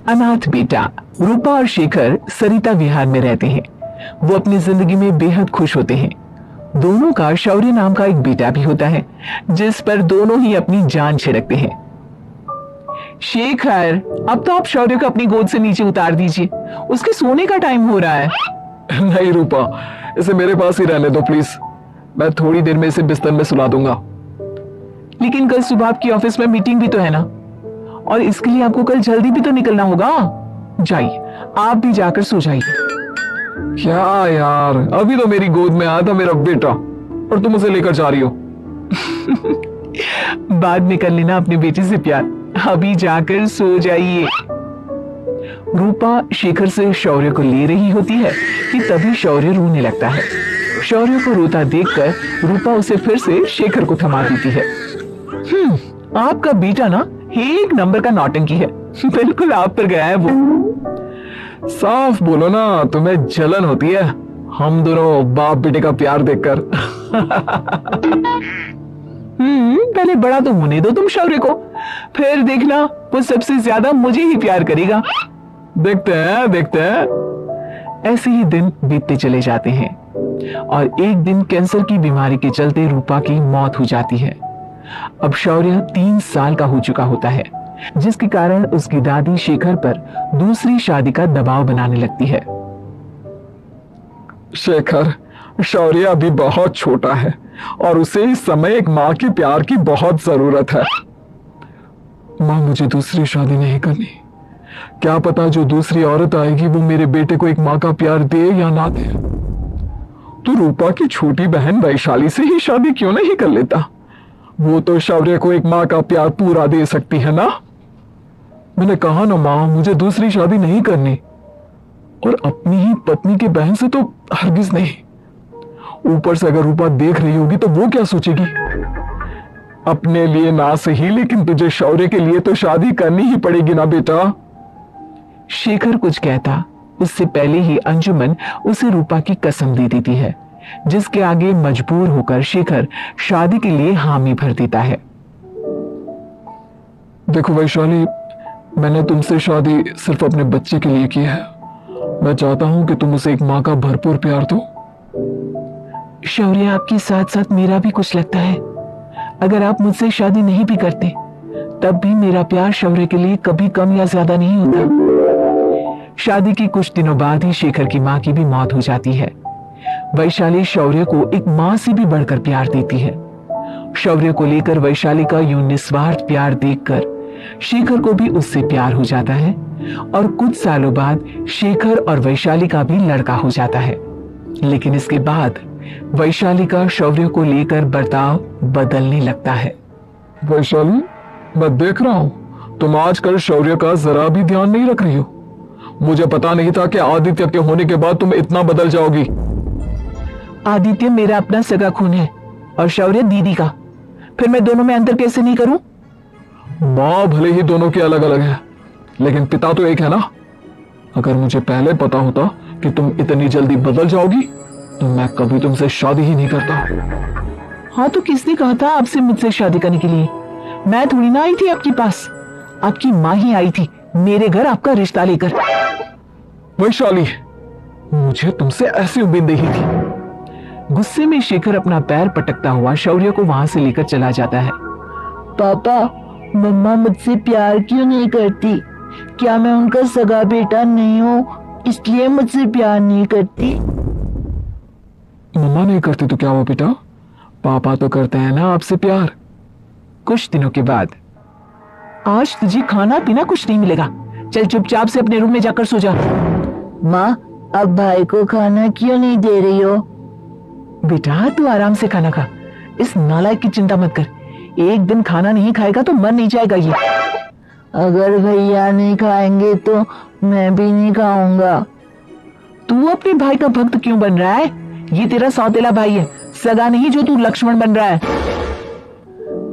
अनाथ बेटा। रूपा और शेखर सरिता विहार में रहते हैं। वो अपनी जिंदगी में बेहद खुश होते हैं। दोनों का शौर्य नाम का एक बेटा भी होता है, जिस पर दोनों ही अपनी जान छिड़कते हैं। शेखर, अब तो आप शौर्य को अपनी गोद से नीचे उतार दीजिए, उसके सोने का टाइम हो रहा है। नहीं रूपा, इसे मेरे पास ही रहने दो प्लीज। मैं थोड़ी देर में इसे बिस्तर में सुला दूंगा। लेकिन कल सुबह आपकी ऑफिस में मीटिंग भी तो है ना, और इसके लिए आपको कल जल्दी भी तो निकलना होगा। जाइए, आप भी जाकर सो जाइए। क्या यार, अभी तो मेरी गोद में आया था मेरा बेटा और तुम उसे लेकर जा रही हो। बाद में कर लेना अपने बेटे से प्यार, अभी जाकर सो जाइए। रूपा शेखर से शौर्य को ले रही होती है कि तभी शौर्य रोने लगता है। शौर्य को रोता देखकर रूपा उसे फिर से शेखर को थमा देती है। आपका बेटा ना एक नंबर का नौटंकी है, बिल्कुल आप पर गया है वो। साफ बोलो ना, तुम्हें जलन होती है हम दोनों बाप बेटे का प्यार देखकर। पहले बड़ा तो होने दो तुम शौर्य को, फिर देखना वो सबसे ज्यादा मुझे ही प्यार करेगा। देखते हैं। ऐसे ही दिन बीतते चले जाते हैं और एक दिन कैंसर की बीमारी के चलते रूपा की मौत हो जाती है। अब शौर्य 3 साल का हो चुका होता है, जिसके कारण उसकी दादी शेखर पर दूसरी शादी का दबाव बनाने लगती है। शेखर, शौर्य अभी बहुत छोटा है और उसे इस समय एक माँ के प्यार की बहुत जरूरत है। माँ, मुझे दूसरी शादी नहीं करनी। क्या पता जो दूसरी औरत आएगी वो मेरे बेटे को एक माँ का प्यार दे या ना दे। तो रूपा की छोटी बहन वैशाली से ही शादी क्यों नहीं कर लेता? वो तो शौर्य को एक माँ का प्यार पूरा दे सकती है ना। मैंने कहा ना माँ, मुझे दूसरी शादी नहीं करनी, और अपनी ही पत्नी की बहन से तो हरगिज नहीं। ऊपर से अगर रूपा देख रही होगी तो वो क्या सोचेगी? अपने लिए ना सही, लेकिन तुझे शौर्य के लिए तो शादी करनी ही पड़ेगी ना बेटा। शेखर कुछ कहता उससे पहले ही अंजुमन उसे रूपा की कसम दे देती है, जिसके आगे मजबूर होकर शेखर शादी के लिए हामी भर देता है। देखो वैशाली, मैंने तुमसे शादी सिर्फ अपने बच्चे के लिए की है। मैं चाहता हूं कि तुम उसे एक माँ का भरपूर प्यार दो। शौर्य, आपके साथ साथ मेरा भी कुछ लगता है। अगर आप मुझसे शादी नहीं भी करते तब भी मेरा प्यार शौर्य के लिए कभी कम या ज्यादा नहीं होता। शादी के कुछ दिनों बाद ही शेखर की माँ की भी मौत हो जाती है। वैशाली शौर्य को एक माँ से भी बढ़कर प्यार देती है। शौर्य को लेकर वैशाली का यूं निस्वार्थ प्यार देखकर शेखर को भी उससे प्यार हो जाता है और कुछ सालों बाद शेखर और वैशाली का भी लड़का हो जाता है। लेकिन इसके बाद वैशाली का शौर्य को लेकर बर्ताव बदलने लगता है। वैशाली, मैं देख रहा हूं तुम आजकल शौर्य का जरा भी ध्यान नहीं रख रही हो। मुझे पता नहीं था कि आदित्य के होने के बाद तुम इतना बदल जाओगी। आदित्य मेरा अपना सगा खून है और शौर्य दीदी का, फिर मैं दोनों में अंतर कैसे नहीं करूं? माँ भले ही दोनों की अलग अलग है, लेकिन पिता तो एक है ना। अगर मुझे पहले पता होता कि तुम इतनी जल्दी बदल जाओगी तो मैं कभी तुमसे शादी ही नहीं करता। हाँ, तो किसने कहा था आपसे मुझसे शादी करने के लिए? मैं थोड़ी ना आई थी आपके पास, आपकी माँ ही आई थी मेरे घर आपका रिश्ता लेकर। वैशाली, मुझे तुमसे ऐसी उम्मीद नहीं थी। गुस्से में शेखर अपना पैर पटकता हुआ शौर्य को वहां से लेकर चला जाता है। पापा, मम्मा मुझसे प्यार क्यों नहीं करती? क्या मैं उनका सगा बेटा नहीं हूँ इसलिए मुझसे प्यार नहीं करती? मम्मा नहीं करती तो क्या हुआ बेटा, पापा तो करते हैं ना आपसे प्यार। कुछ दिनों के बाद, आज तुझे खाना पीना कुछ नहीं मिलेगा, चल चुपचाप से अपने रूम में जाकर सो जा। माँ, अब भाई को खाना क्यों नहीं दे रही हो? बेटा तू आराम से खाना खा, इस नालायक की चिंता मत कर। एक दिन खाना नहीं खाएगा तो मर नहीं जाएगा ये। अगर भैया नहीं खाएंगे तो मैं भी नहीं खाऊंगा। तू अपने भाई का भक्त क्यों बन रहा है? ये तेरा सौतेला भाई है, सगा नहीं जो तू लक्ष्मण बन रहा है।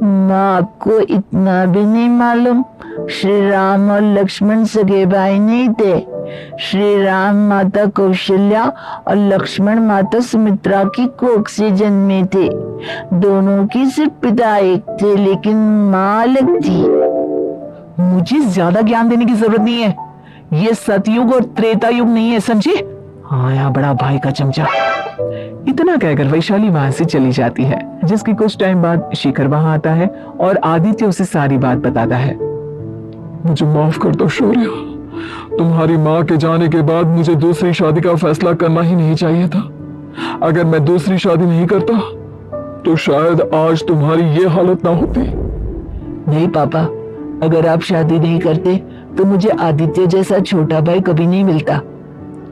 माँ, आपको इतना भी नहीं मालूम? श्री राम और लक्ष्मण सगे भाई नहीं थे। श्री राम माता कौशल्या और लक्ष्मण माता सुमित्रा की कोख से जन्मे थे। दोनों की सिर्फ पिता एक थे, लेकिन माँ अलग थी। मुझे ज्यादा ज्ञान देने की जरूरत नहीं है, ये सतयुग और त्रेता युग नहीं है, समझे? हाँ यहाँ बड़ा भाई का चमचा। इतना कहकर वैशाली वहां से चली जाती है, जिसके कुछ टाइम बाद शेखर वहां आता है और आदित्य उसे सारी बात बताता है। मुझे माफ कर दो शौर्य, तुम्हारी माँ के जाने के बाद मुझे दूसरी शादी का फैसला करना ही नहीं चाहिए था। अगर मैं दूसरी शादी नहीं करता तो शायद आज तुम्हारी ये हालत ना होती। नहीं पापा, अगर आप शादी नहीं करते तो मुझे आदित्य जैसा छोटा भाई कभी नहीं मिलता।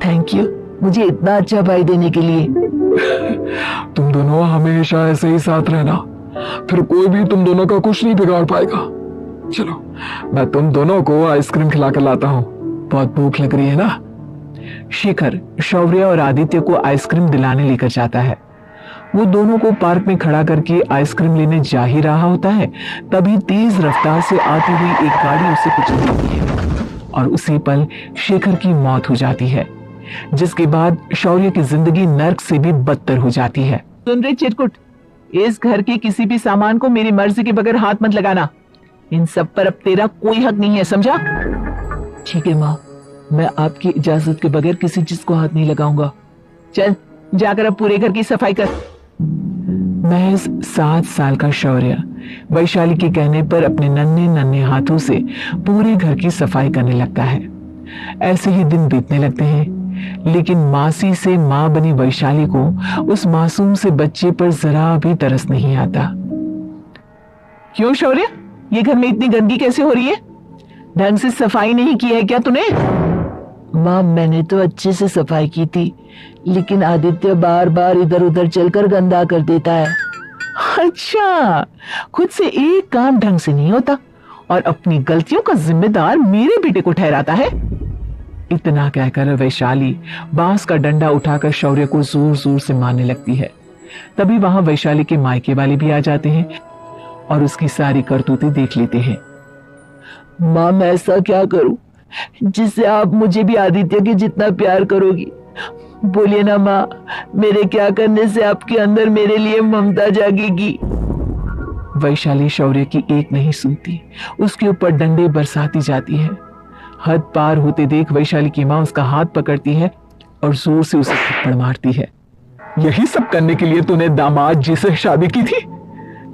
थैंक यू मुझे इतना अच्छा भाई देने के लिए। तुम दोनों हमेशा ऐसे ही साथ रहना, फिर कोई भी तुम दोनों का कुछ नहीं बिगाड़ पाएगा। चलो मैं तुम दोनों को आइसक्रीम खिला कर लाता हूँ, बहुत भूख लग रही है ना। शेखर शौर्य और आदित्य को आइसक्रीम दिलाने लेकर जाता है। वो दोनों को पार्क में खड़ा करके आइसक्रीम लेने जा ही रहा होता है, तभी तेज रफ्तार से आती हुई एक गाड़ी उसे कुचल देती है और उसी पल शेखर की मौत हो जाती है, जिसके बाद शौर्य की जिंदगी नर्क से भी बदतर हो जाती है। सुन रहे चिरकुट, इस घर के किसी भी सामान को मेरी मर्जी के बगैर हाथ मत लगाना। इन सब पर अब तेरा कोई हक नहीं है, समझा? ठीक है माँ, मैं आपकी इजाजत के बगैर किसी चीज को हाथ नहीं लगाऊंगा। चल जाकर अब पूरे घर की सफाई कर। महज 7 साल का शौर्य वैशाली के कहने पर अपने नन्हे नन्हे हाथों से पूरे घर की सफाई करने लगता है। ऐसे ही दिन बीतने लगते हैं, लेकिन मासी से मां बनी वैशाली को उस मासूम से बच्चे पर जरा भी तरस नहीं आता। क्यों शौर्य, ये घर में इतनी गंदगी कैसे हो रही है? ढंग से सफाई नहीं की है क्या तूने? माँ मैंने तो अच्छे से सफाई की थी, लेकिन आदित्य बार बार इधर उधर चलकर गंदा कर देता है। अच्छा, खुद से एक काम ढंग से नहीं होता और अपनी गलतियों का जिम्मेदार मेरे बेटे को ठहराता है। इतना कहकर वैशाली बांस का डंडा उठाकर शौर्य को जोर जोर से मारने लगती है। तभी वहां वैशाली के मायके वाले भी आ जाते हैं और उसकी सारी करतूतें देख लेते हैं। माँ मैं ऐसा क्या करूं जिससे आप मुझे भी आदित्य के जितना प्यार करोगी? बोलिए ना माँ, मेरे क्या करने से आपके अंदर मेरे लिए ममता जागेगी? वैशाली शौर्य की एक नहीं सुनती, उसके ऊपर डंडे बरसाती जाती है। हद पार होते देख वैशाली की माँ उसका हाथ पकड़ती है और जोर से उसे थप्पड़ मारती है। यही सब करने के लिए तूने दामाद जी से शादी की थी?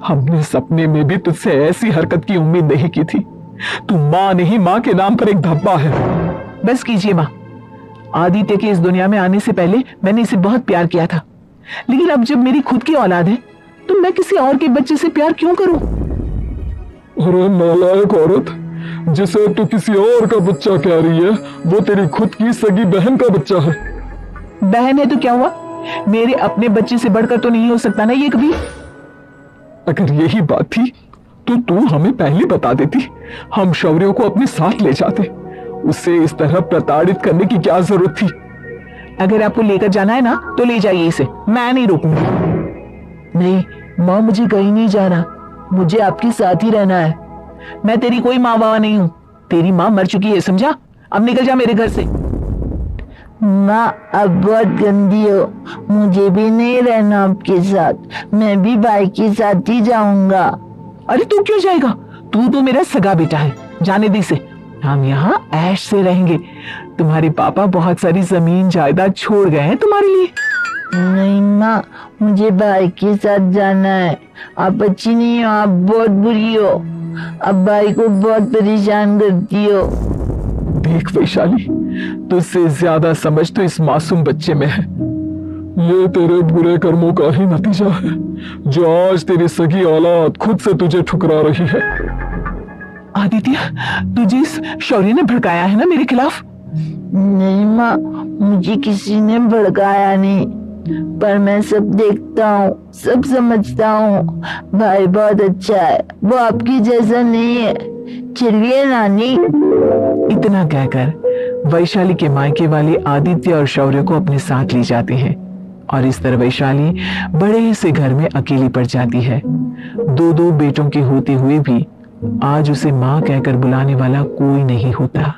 हमने सपने में भी तुझसे ऐसी हरकत की उम्मीद नहीं की थी। तू माँ नहीं, माँ के नाम पर एक धब्बा है। बस कीजिए माँ, आदित्य के इस दुनिया में आने से पहले मैंने इसे बहुत प्यार किया था, लेकिन अब जब मेरी खुद की औलाद है तो मैं किसी और के बच्चे से प्यार क्यों करूं? अरे नालायक औरत, जिसे तू किसी और का बच्चा कह रही है वो तेरी खुद की सगी बहन का बच्चा है। बहन है तो क्या हुआ, मेरे अपने बच्चे से बढ़कर तो नहीं हो सकता ना ये कभी। अगर यही बात थी तो तू हमें पहले बता देती, हम शौर्य को अपने साथ ले जाते। उसे इस तरह प्रताड़ित करने की क्या जरूरत थी? अगर आपको लेकर जाना है ना तो ले जाइए इसे, मैं नहीं रोकूंगा। नहीं माँ, मुझे कहीं नहीं जाना, मुझे आपके साथ ही रहना है। मैं तेरी कोई माँ बाबा नहीं हूँ, तेरी माँ मर चुकी है, समझा? अब निकल जा मेरे घर से। माँ अब बहुत गंदी हो, मुझे भी नहीं रहना आपके साथ, मैं भी भाई के साथ ही जाऊंगा। अरे तू क्यों जाएगा, तू तो मेरा सगा बेटा है, जाने दे इसे। हम यहाँ ऐश से रहेंगे, तुम्हारे पापा बहुत सारी जमीन जायदाद छोड़ गए हैं तुम्हारे लिए। नहीं माँ, मुझे भाई के साथ जाना है। आप अच्छी नहीं हो, आप बहुत बुरी हो, अब भाई को बहुत परेशान करती हो। देख वैशाली, तुझसे ज्यादा समझ तो इस मासूम बच्चे में है। ये तेरे बुरे कर्मों का ही नतीजा है जो आज तेरी सगी औलाद खुद से तुझे ठुकरा रही है। आदित्य, तुझे इस शौर्य ने भड़काया है ना मेरे खिलाफ? नहीं माँ, मुझे किसी ने भड़काया नहीं, पर मैं सब देखता हूँ, सब समझता हूँ। भाई बहुत अच्छा है, वो आपकी जैसा नहीं है। चलिए नानी। इतना कहकर वैशाली के मायके वाले आदित्य और शौर्य को अपने साथ ले जाते हैं और इस तरह वैशाली बड़े से घर में अकेली पड़ जाती है। 2 बेटों के होते हुए भी आज उसे माँ कहकर बुलाने वाला कोई नहीं होता।